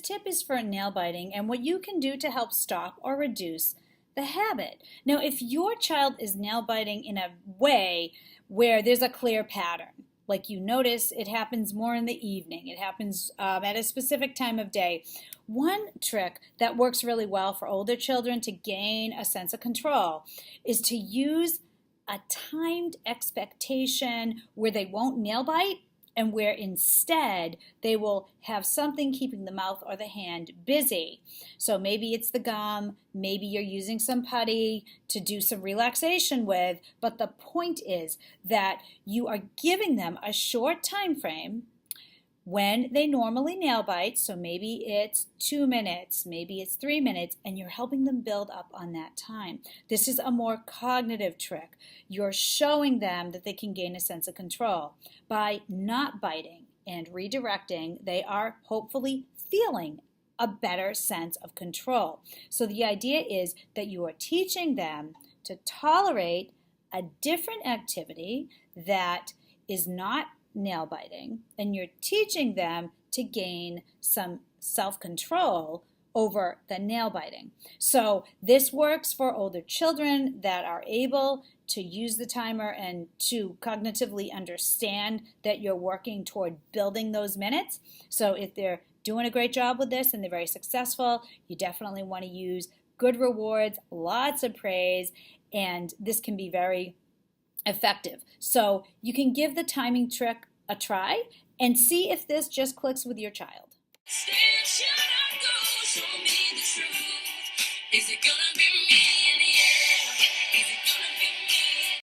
tip is for nail biting and what you can do to help stop or reduce the habit. Now, if your child is nail biting in a way where there's a clear pattern, like you notice it happens more in the evening, it happens at a specific time of day, one trick that works really well for older children to gain a sense of control is to use a timed expectation where they won't nail bite and where instead they will have something keeping the mouth or the hand busy. So maybe it's the gum, maybe you're using some putty to do some relaxation with, but the point is that you are giving them a short time frame when they normally nail bite, so maybe it's 2 minutes, maybe it's 3 minutes, and you're helping them build up on that time. This is a more cognitive trick. You're showing them that they can gain a sense of control. By not biting and redirecting, they are hopefully feeling a better sense of control. So the idea is that you are teaching them to tolerate a different activity that is not nail biting, and you're teaching them to gain some self-control over the nail biting. So this works for older children that are able to use the timer and to cognitively understand that you're working toward building those minutes. So if they're doing a great job with this and they're very successful, you definitely want to use good rewards, lots of praise, and this can be very effective. So you can give the timing trick a try and see if this just clicks with your child. Is it gonna be